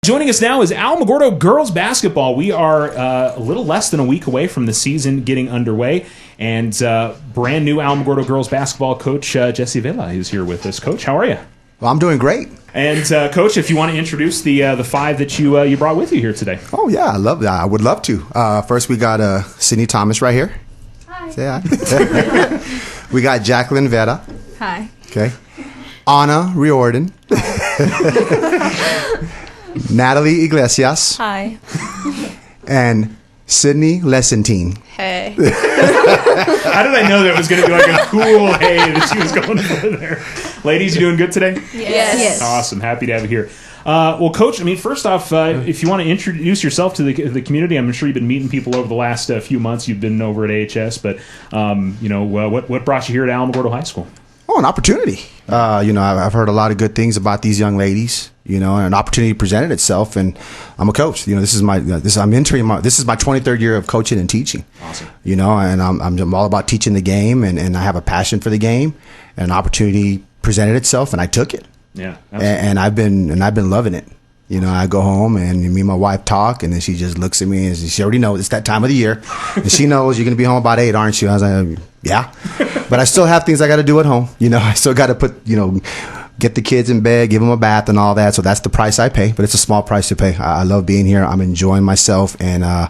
Joining us now is Alamogordo girls basketball. We are a little less than a week away from the season getting underway, and brand new Alamogordo girls basketball coach Jesse Vela is here with us. Coach, how are you? Well, I'm doing great. And Coach, if you want to introduce the five that you brought with you here today. Oh yeah, I love that. I would love to. First, we got Sydney Thomas right here. Hi. Say hi. We got Jacqueline Vera. Hi. Okay. Anna Riordan. Natalie Iglesias. Hi. And Sydney Lessentine. Hey. How did I know that was going to be like a cool hey that she was going for there? Ladies, you doing good today? Yes. Awesome. Happy to have you here. Well, Coach, I mean, first off, if you want to introduce yourself to the community, I'm sure you've been meeting people over the last few months. You've been over at AHS, but what brought you here at Alamogordo High School? Oh, an opportunity. I've heard a lot of good things about these young ladies. And an opportunity presented itself, and I'm a coach. This is my 23rd year of coaching and teaching. Awesome. And I'm all about teaching the game, and I have a passion for the game, and an opportunity presented itself, and I took it. Yeah. Absolutely. And I've been loving it. I go home and me and my wife talk, and then she just looks at me and she already knows it's that time of the year, and she knows you're going to be home about 8, aren't you? I was like, yeah, but I still have things I got to do at home. I still got to put get the kids in bed, give them a bath and all that. So that's the price I pay, but it's a small price to pay. I love being here. I'm enjoying myself, and I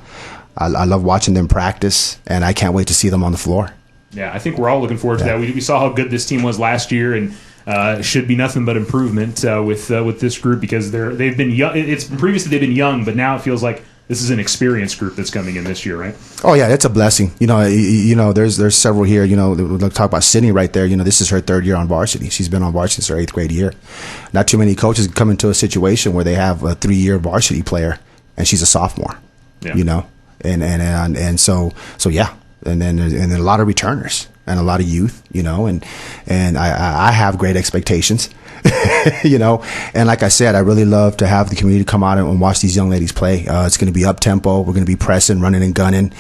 love watching them practice, and I can't wait to see them on the floor. Yeah, I think we're all looking forward to that. We saw how good this team was last year, and it should be nothing but improvement with this group, because they've been young. It's previously they've been young, but now it feels like this is an experienced group that's coming in this year, right? Oh yeah, it's a blessing. There's several here. We'll talk about Sydney right there. This is her 3rd year on varsity. She's been on varsity since her 8th grade year. Not too many coaches come into a situation where they have a 3-year varsity player, and she's a sophomore. Yeah. And so yeah, and then a lot of returners and a lot of youth. And I have great expectations. And like I said, I really love to have the community come out and watch these young ladies play. It's going to be up tempo. We're going to be pressing, running, and gunning,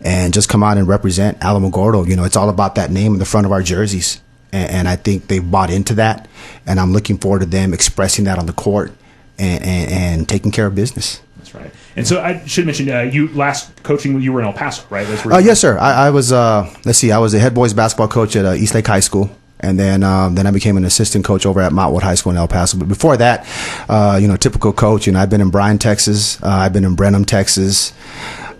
and just come out and represent Alamogordo. It's all about that name in the front of our jerseys, and I think they've bought into that. And I'm looking forward to them expressing that on the court and taking care of business. That's right. And so I should mention, you last coaching, you were in El Paso, right? Yes, sir. I was. I was the head boys basketball coach at Eastlake High School. And then I became an assistant coach over at Montwood High School in El Paso. But before that, typical coach. I've been in Bryan, Texas. I've been in Brenham, Texas.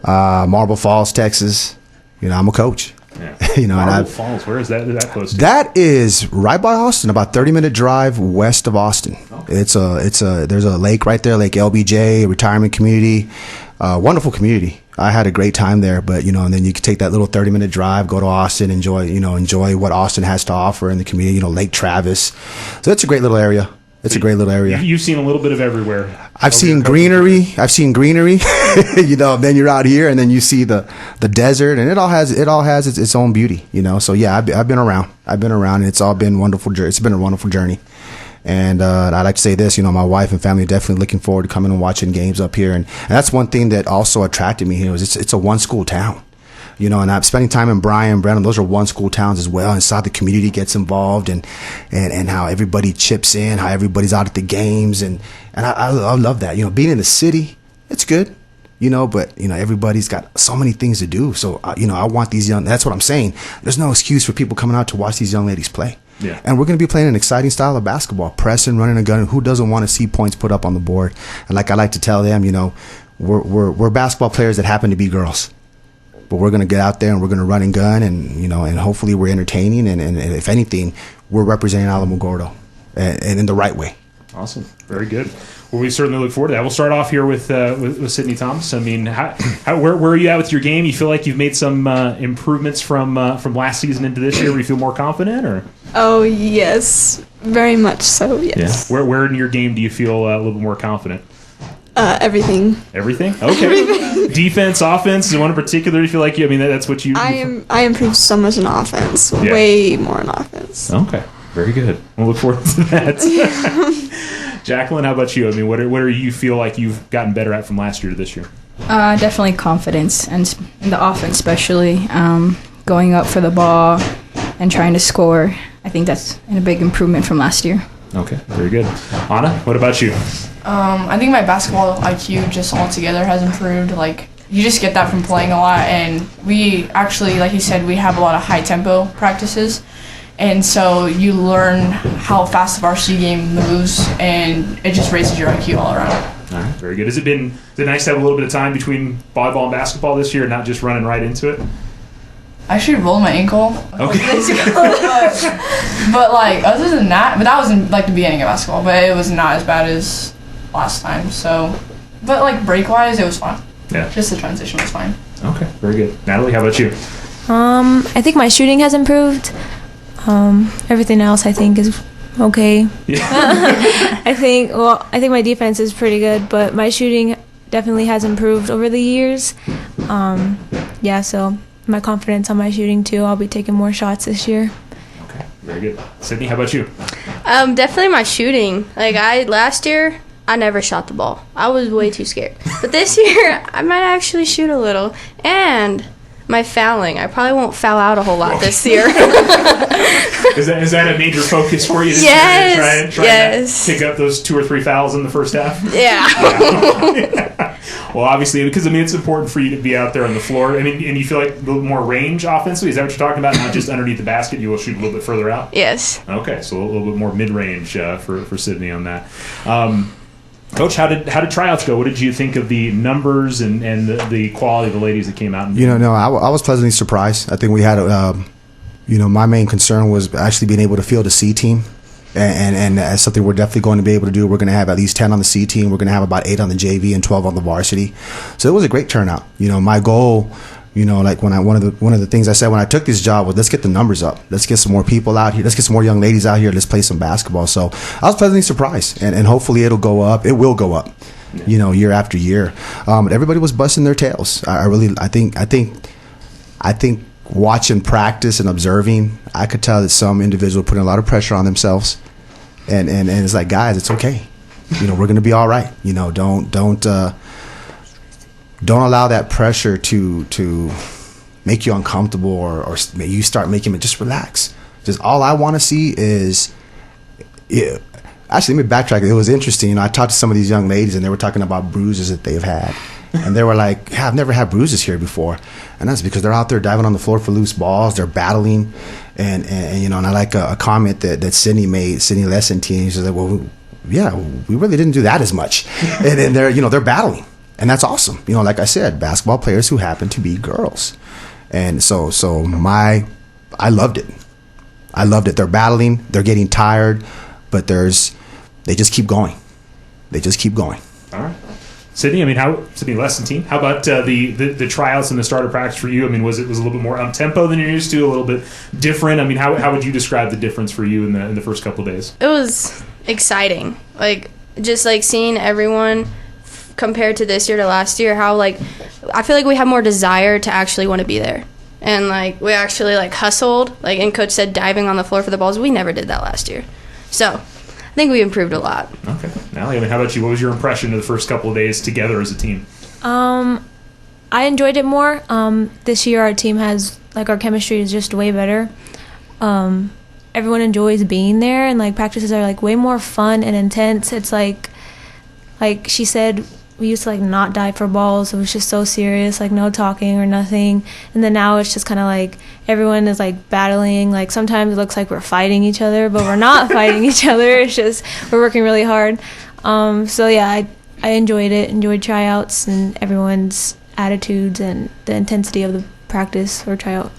Marble Falls, Texas. I'm a coach. Yeah. Marble Falls. Where is that close to? That is right by Austin, about 30-minute drive west of Austin. Okay. There's a lake right there, Lake LBJ, a retirement community, wonderful community. I had a great time there, but and then you could take that little 30-minute drive, go to Austin, enjoy what Austin has to offer in the community. Lake Travis. So it's a great little area. It's a great little area. You've seen a little bit of everywhere. I've seen greenery. Then you're out here, and then you see the desert, and it all has its own beauty. So yeah, I've been around, and it's all been wonderful. It's been a wonderful journey. And I'd like to say this, my wife and family are definitely looking forward to coming and watching games up here. And that's one thing that also attracted me here was it's a one-school town. And I'm spending time in Bryan, Brenham. Those are one-school towns as well. And saw the community gets involved and how everybody chips in, how everybody's out at the games. And I love that. Being in the city, it's good. But everybody's got so many things to do. So, I want these that's what I'm saying. There's no excuse for people coming out to watch these young ladies play. Yeah. And we're going to be playing an exciting style of basketball, pressing, running, and gunning. Who doesn't want to see points put up on the board? And like I like to tell them, we're basketball players that happen to be girls. But we're going to get out there and we're going to run and gun, and and hopefully we're entertaining, and if anything, we're representing Alamogordo and in the right way. Awesome. Very good. Well, we certainly look forward to that. We'll start off here with Sydney Thomas. I mean, where are you at with your game? You feel like you've made some improvements from last season into this year? Where you feel more confident, or? Oh yes, very much so. Yes. Yeah. Where in your game do you feel a little bit more confident? Everything. Everything? Okay. Everything. Defense, offense, is one in particular you feel like you? I mean, that's what you. I improved so much in offense. Yeah. Way more in offense. Okay. Very good. We'll look forward to that. Jacqueline, how about you? I mean, what do you feel like you've gotten better at from last year to this year? Definitely confidence, and in the offense especially, going up for the ball and trying to score. I think that's a big improvement from last year. Okay, very good. Anna, what about you? I think my basketball IQ just altogether has improved. Like, you just get that from playing a lot, and we actually, like you said, we have a lot of high tempo practices, and so you learn how fast the varsity game moves, and it just raises your IQ all around. All right, very good. Is it nice to have a little bit of time between volleyball and basketball this year, and not just running right into it? I actually rolled my ankle. Okay. but like other than that, but that was in like the beginning of basketball, but it was not as bad as last time. So, but like break wise, it was fine. Yeah. Just the transition was fine. Okay, very good. Natalie, how about you? I think my shooting has improved. Everything else I think is okay. Yeah. I think my defense is pretty good, but my shooting definitely has improved over the years. So my confidence on my shooting too. I'll be taking more shots this year. Okay, very good. Sydney, how about you? Definitely my shooting. Like last year, I never shot the ball. I was way too scared. But this year, I might actually shoot a little. And my fouling. I probably won't foul out a whole lot this year. Is that a major focus for you this yes, year? Try yes. to pick up those 2 or 3 fouls in the first half? Yeah. Well, obviously, because it's important for you to be out there on the floor. And you feel like a little more range offensively. Is that what you're talking about? Not just underneath the basket, you will shoot a little bit further out? Yes. Okay, so a little bit more mid-range for Sydney on that. Coach, how did tryouts go? What did you think of the numbers and the quality of the ladies that came out? I was pleasantly surprised. I think we had, my main concern was actually being able to field a C team. And that's something we're definitely going to be able to do. We're going to have at least 10 on the C team. We're going to have about 8 on the JV and 12 on the varsity. So it was a great turnout. My goal, like one of the things I said when I took this job was let's get the numbers up. Let's get some more people out here. Let's get some more young ladies out here. Let's play some basketball. So I was pleasantly surprised, and hopefully it'll go up. It will go up, year after year. But everybody was busting their tails. I think watching practice and observing, I could tell that some individuals putting a lot of pressure on themselves, and it's like, guys, it's okay. We're going to be all right. Don't allow that pressure to make you uncomfortable or you start making it. Just relax. Just all I want to see is. Actually, let me backtrack. It was interesting. I talked to some of these young ladies, and they were talking about bruises that they've had. And they were like, yeah, I've never had bruises here before. And that's because they're out there diving on the floor for loose balls. They're battling. And I like a comment that Sydney made, Sydney Lessentine. She's like, well, yeah, we really didn't do that as much. And they're battling. And that's awesome. Like I said, basketball players who happen to be girls. And so I loved it. I loved it. They're battling. They're getting tired. But they just keep going. They just keep going. All right. Sydney, Sydney Lessentine, how about the tryouts and the starter practice for you? Was it a little bit more up-tempo than you're used to, a little bit different? How would you describe the difference for you in the first couple of days? It was exciting. Just seeing everyone compared to this year to last year, how, I feel like we have more desire to actually want to be there. And, we actually, hustled. And Coach said diving on the floor for the balls. We never did that last year. So I think we improved a lot. Okay. Natalie, how about you? What was your impression of the first couple of days together as a team? I enjoyed it more. This year our team has, our chemistry is just way better. Everyone enjoys being there, and, practices are, way more fun and intense. It's like she said, we used to, not dive for balls. It was just so serious, no talking or nothing. And then now it's just kind of, everyone is, battling. Sometimes it looks like we're fighting each other, but we're not fighting each other. It's just we're working really hard. I enjoyed it, enjoyed tryouts and everyone's attitudes and the intensity of the practice or tryout.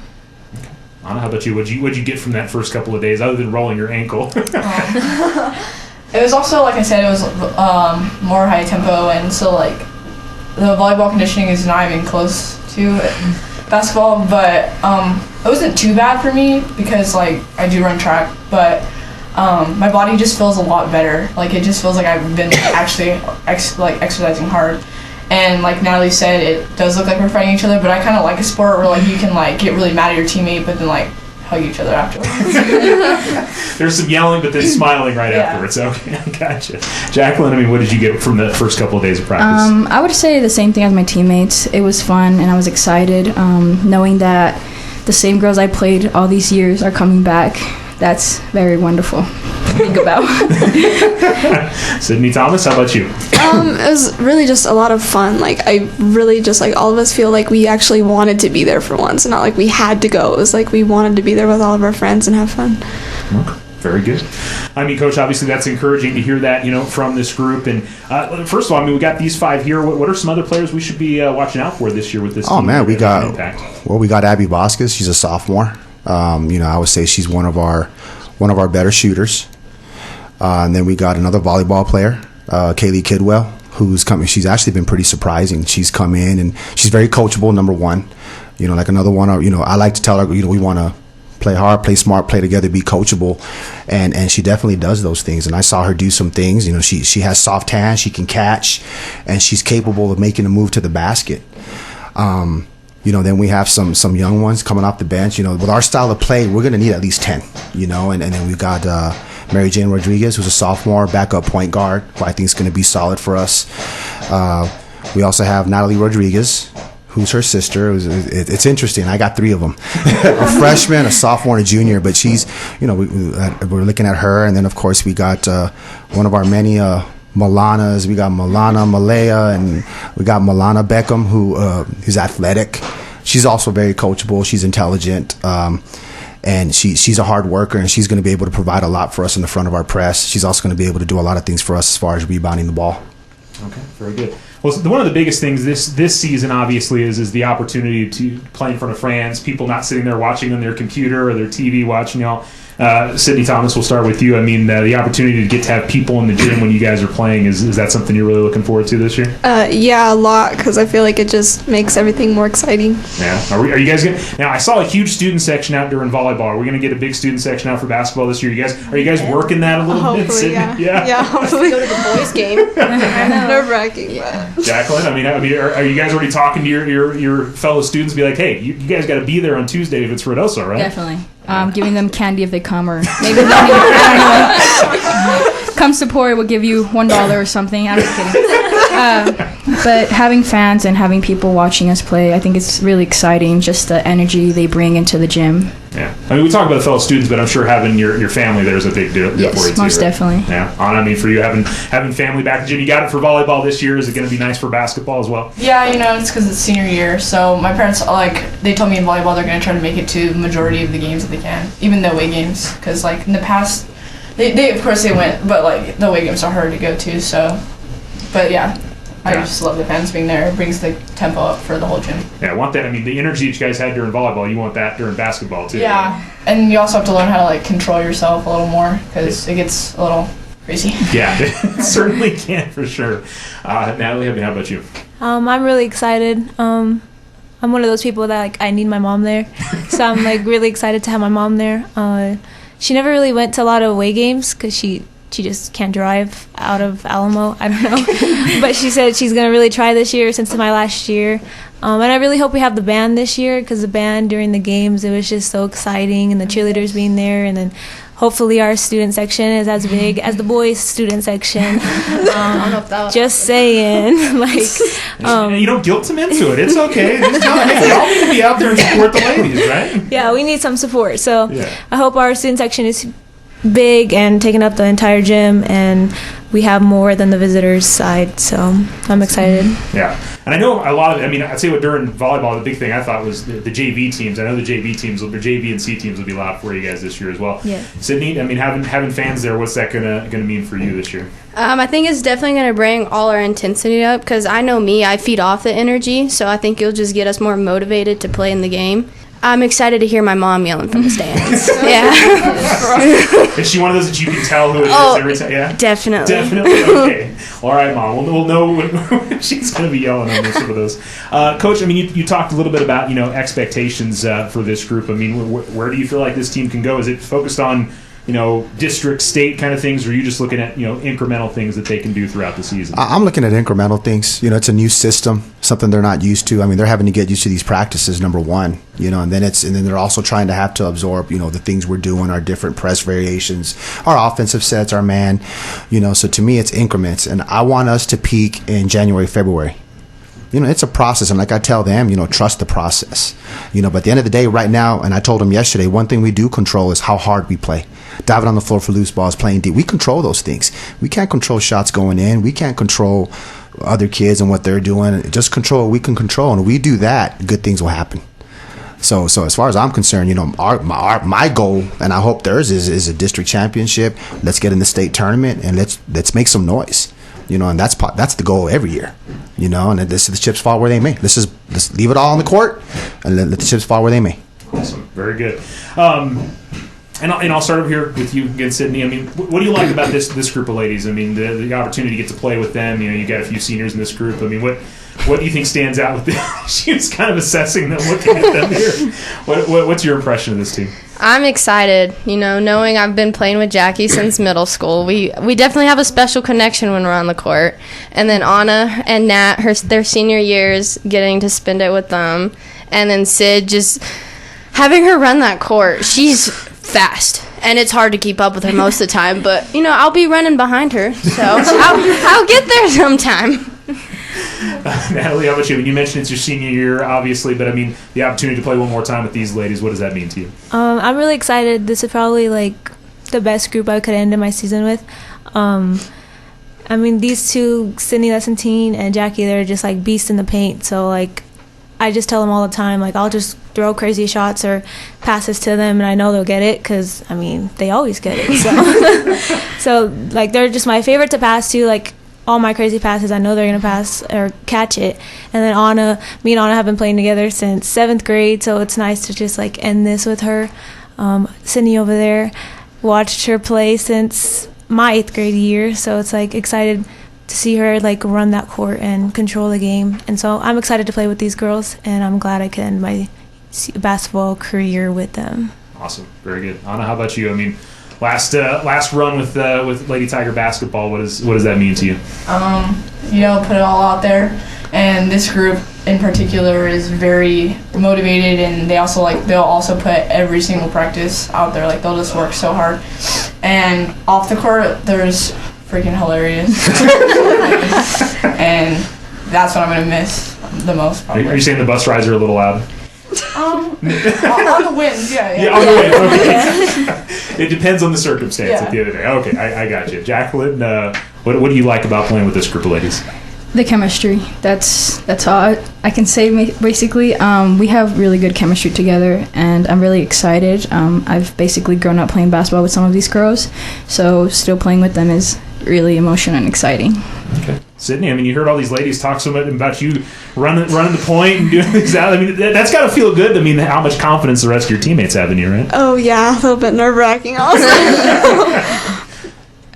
Anna, how about you? What'd you get from that first couple of days, other than rolling your ankle? It was also, like I said, it was more high tempo, and so the volleyball conditioning is not even close to basketball, but it wasn't too bad for me because I do run track, but my body just feels a lot better. It just feels like I've been actually exercising hard. And like Natalie said, it does look like we're fighting each other, but I kind of like a sport where you can get really mad at your teammate, but then hug each other afterwards. There's some yelling, but then smiling right afterwards. Okay, gotcha. Jacqueline, what did you get from the first couple of days of practice? I would say the same thing as my teammates. It was fun, and I was excited knowing that the same girls I played all these years are coming back. that's very wonderful to think about. Sydney Thomas, how about you? It was really just a lot of fun. Like, I really just, like, all of us feel like we actually wanted to be there for once, and not like we had to go. It was like we wanted to be there with all of our friends and have fun. Okay. Very good. I mean, Coach, obviously that's encouraging to hear that, from this group. And first of all, I mean, we got these 5 here. What are some other players we should be watching out for this year with this team? Oh, man, we got Abby Boscas. She's a sophomore. I would say she's one of our better shooters. And then we got another volleyball player, Kaylee Kidwell, who's coming. She's actually been pretty surprising. She's come in, and she's very coachable, number one. Like another one, I like to tell her, we want to play hard, play smart, play together, be coachable, and she definitely does those things. And I saw her do some things. She has soft hands, she can catch, and she's capable of making a move to the basket. Then we have some young ones coming off the bench. With our style of play, we're going to need at least 10. And then we've got Mary Jane Rodriguez, who's a sophomore, backup point guard, who I think is going to be solid for us. We also have Natalie Rodriguez, who's her sister. It's interesting. I got 3 of them, a freshman, a sophomore, and a junior. But she's, we're looking at her. And then, of course, we got one of our many Milanas. We got Milana Malaya, and we got Milana Beckham, who is athletic. She's also very coachable. She's intelligent. And she's a hard worker, and she's going to be able to provide a lot for us in the front of our press. She's also going to be able to do a lot of things for us as far as rebounding the ball. Okay, very good. Well, one of the biggest things this season, obviously, is the opportunity to play in front of fans, people not sitting there watching on their computer or their TV watching y'all. Sydney Thomas, we'll start with you. I mean, the opportunity to get to have people in the gym when you guys are playing, is that something you're really looking forward to this year? Yeah, a lot, because I feel like it just makes everything more exciting. Yeah. Are you guys now? I saw a huge student section out during volleyball. Are we going to get a big student section out for basketball this year? Are you guys working that a little bit? Hopefully, yeah. Hopefully go to the boys' game. Nerve-wracking, but... Jacqueline, I mean, are you guys already talking to your fellow students? Be like, hey, you guys got to be there on Tuesday if it's Ruidoso, right? Definitely. Giving them candy if they come, or maybe I don't know. Come support. We'll give you $1 or something. I'm just kidding. But having fans and having people watching us play, I think it's really exciting. Just the energy they bring into the gym. Yeah, I mean, we talk about the fellow students, but I'm sure having your family there is a big deal for you too. Yes, most definitely. Yeah, Anna, I mean, for you having family back in the gym, you got it for volleyball this year. Is it going to be nice for basketball as well? Yeah, it's because it's senior year. So my parents, they told me in volleyball they're going to try to make it to the majority of the games that they can, even the away games. Because in the past, they of course they went, but the away games are hard to go to. So, but yeah. I just love the fans being there. It brings the tempo up for the whole gym. Yeah, I want that. I mean, the energy that you guys had during volleyball, you want that during basketball, too. Yeah, right? And you also have to learn how to, control yourself a little more, because it gets a little crazy. Yeah, it certainly can, for sure. Natalie, how about you? I'm really excited. I'm one of those people that, I need my mom there. So I'm, really excited to have my mom there. She never really went to a lot of away games, because she just can't drive out of Alamo. I don't know. But she said she's going to really try this year since my last year. And I really hope we have the band this year, because the band during the games, it was just so exciting, and the cheerleaders being there, and then hopefully our student section is as big as the boys' student section. Just saying. You don't guilt them into it. It's okay. Y'all need to be out there and support the ladies, right? Yeah, we need some support. So I hope our student section is big and taking up the entire gym, and we have more than the visitors side, so I'm excited. Yeah, and I know a lot of, I'd say during volleyball, the big thing I thought was the JV teams. I know the JV and C teams will be loud for you guys this year as well. Yeah. Sydney, having fans there, what's that gonna mean for you this year? I think it's definitely going to bring all our intensity up, because I know I feed off the energy, so I think you'll just get us more motivated to play in the game. I'm excited to hear my mom yelling from the stands. Yeah. Is she one of those that you can tell who it is every time? Yeah. Definitely. Okay. All right, Mom. We'll know when she's going to be yelling on some of those. Coach, you talked a little bit about expectations for this group. Where do you feel like this team can go? Is it focused on district, state kind of things, or are you just looking at incremental things that they can do throughout the season? I'm looking at incremental things. It's a new system, something they're not used to. They're having to get used to these practices, number one. And then they're also trying to have to absorb the things we're doing, our different press variations, our offensive sets, our man. So to me, it's increments, and I want us to peak in January, February. it's a process. And like I tell them, trust the process. But at the end of the day, right now, and I told them yesterday, one thing we do control is how hard we play. Diving on the floor for loose balls, playing deep. We control those things. We can't control shots going in. We can't control other kids and what they're doing. Just control what we can control. And if we do that, good things will happen. So as far as I'm concerned, my goal, and I hope theirs is a district championship. Let's get in the state tournament and let's make some noise. And that's the goal every year. And the chips fall where they may. Let's leave it all on the court and let the chips fall where they may. Awesome, very good. And I'll start over here with you again, Sydney. I mean, what do you like about this group of ladies? I mean, the opportunity to get to play with them. You got a few seniors in this group. I mean, what do you think stands out with them? She was kind of assessing them, looking at them here. What's your impression of this team? I'm excited, knowing I've been playing with Jackie since middle school. We definitely have a special connection when we're on the court. And then Anna and Nat, their senior years, getting to spend it with them. And then Sid, just having her run that court. She's fast, and it's hard to keep up with her most of the time. But, I'll be running behind her, so I'll get there sometime. Natalie, how about you? You mentioned it's your senior year, obviously, but I mean, the opportunity to play one more time with these ladies, what does that mean to you? I'm really excited. This is probably the best group I could end my season with. I mean, these two, Sydney Lessentine and Jackie, they're just beasts in the paint. So I just tell them all the time, I'll just throw crazy shots or passes to them, and I know they'll get it because, I mean, they always get it. So, they're just my favorite to pass to. All my crazy passes, I know they're going to pass or catch it. And then me and Anna have been playing together since 7th grade, so it's nice to just, end this with her. Sydney over there, watched her play since my 8th grade year, so it's, excited to see her, run that court and control the game. And so I'm excited to play with these girls, and I'm glad I can end my basketball career with them. Awesome. Very good. Anna, how about you? I mean, last run with Lady Tiger basketball, what does that mean to you? Put it all out there, and this group in particular is very motivated, and they'll also put every single practice out there. They'll just work so hard, and off the court there's freaking hilarious, and that's what I'm gonna miss the most. Probably. Are you saying the bus rides are a little loud? On the winds, yeah. Yeah, on the winds. Okay. It depends on the circumstance at the end of the day. Okay, I got you. Jacqueline, what do you like about playing with this group of ladies? The chemistry. That's all I can say, basically. We have really good chemistry together, and I'm really excited. I've basically grown up playing basketball with some of these girls, so still playing with them is really emotional and exciting. Okay. Sydney, I mean, you heard all these ladies talk so much about you running the point and doing things out. I mean, that's got to feel good. I mean, how much confidence the rest of your teammates have in you, right? Oh, yeah. A little bit nerve-wracking also.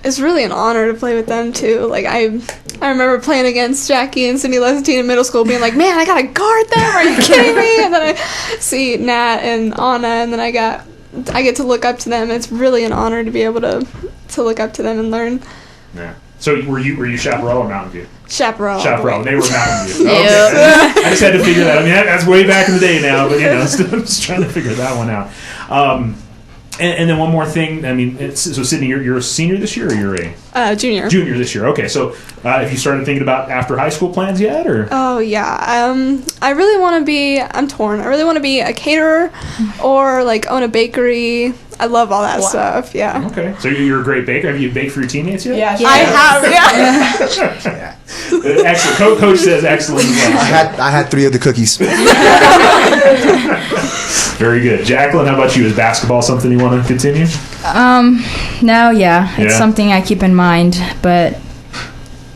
It's really an honor to play with them, too. I remember playing against Jackie and Sydney Lessentine in middle school being like, man, I got to guard them. Are you kidding me? And then I see Nat and Anna, and then I get to look up to them. It's really an honor to be able to look up to them and learn. Yeah. So were you Chaparral or Mountain View? Chaparral. They were Mountain View. Okay. I just had to figure that out. I mean, that's way back in the day now, but still just trying to figure that one out. And then one more thing. I mean, so Sydney, you're a senior this year, or you're a junior? Junior this year. Okay. So have you started thinking about after high school plans yet, or? Oh yeah. I really want to be. I'm torn. I really want to be a caterer, or own a bakery. I love all that stuff. Yeah. Okay. So you're a great baker. Have you baked for your teammates yet? Yeah. I have. Yeah. Excellent. Coach says excellent. I had 3 of the cookies. Very good. Jacqueline, how about you? Is basketball something you want to continue? Now, it's something I keep in mind, but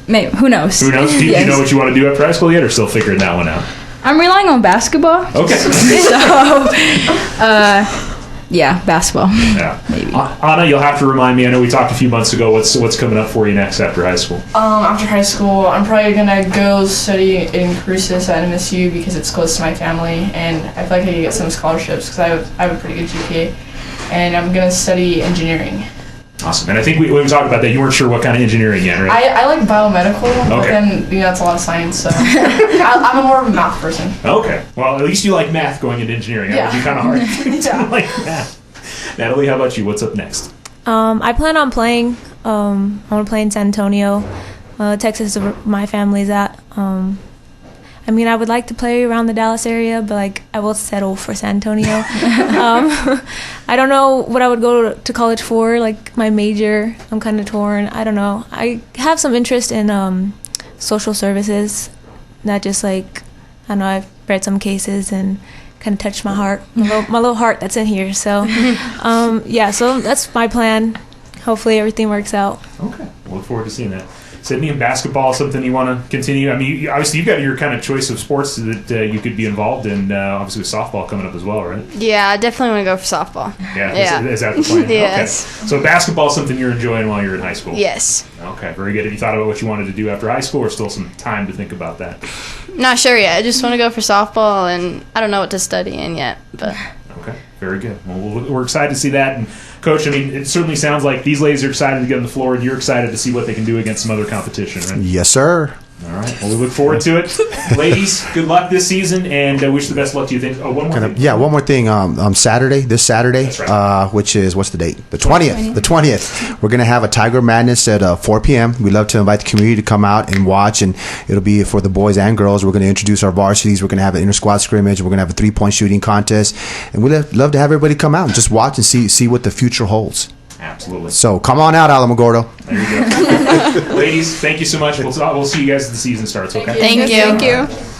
maybe, who knows? Who knows? Do you know what you want to do after high school yet, or still figuring that one out? I'm relying on basketball. Okay. Yeah, basketball. Yeah. Maybe. Anna, you'll have to remind me. I know we talked a few months ago. What's coming up for you next after high school? After high school, I'm probably gonna go study in Cruces at MSU because it's close to my family, and I feel like I can get some scholarships because I have a pretty good GPA, and I'm gonna study engineering. Awesome. And I think we talked about that. You weren't sure what kind of engineering yet, right? I like biomedical, but then that's a lot of science, so I'm more of a math person. Okay. Well, at least you like math going into engineering. That would be kind of hard to like math. Natalie, how about you? What's up next? I plan on playing. I want to play in San Antonio. Texas is where my family's at. I mean, I would like to play around the Dallas area, but like I will settle for San Antonio. I don't know what I would go to college for, like my major. I'm kind of torn. I don't know. I have some interest in social services, not just like, I don't know, I've read some cases and kind of touched my heart, my little heart that's in here. So, yeah, so that's my plan. Hopefully everything works out. Okay, we'll look forward to seeing that. Sydney, in basketball, something you want to continue? I mean, obviously you've got your kind of choice of sports that you could be involved in, obviously with softball coming up as well, right? Yeah, I definitely want to go for softball. Yeah. Is that the plan? Yes. Okay. So basketball is something you're enjoying while you're in high school? Yes. Okay, very good. Have you thought about what you wanted to do after high school, or still some time to think about that? Not sure yet. I just want to go for softball, and I don't know what to study in yet. But okay, very good. Well, we're excited to see that. And Coach, I mean, it certainly sounds like these ladies are excited to get on the floor, and you're excited to see what they can do against some other competition, right? Yes, sir. All right. Well, we look forward to it. Ladies, good luck this season, and wish the best luck to you. One more thing. Yeah, one more thing. This Saturday, That's right. which is, what's the date? The 20th. The 20th. We're going to have a Tiger Madness at 4 p.m. We'd love to invite the community to come out and watch, and it'll be for the boys and girls. We're going to introduce our varsities. We're going to have an inter-squad scrimmage. We're going to have a three-point shooting contest, and we'd love to have everybody come out and just watch and see what the future holds. Absolutely. So come on out, Alamogordo. There you go. Ladies, thank you so much. We'll see you guys as the season starts, okay? Thank you. Thank you.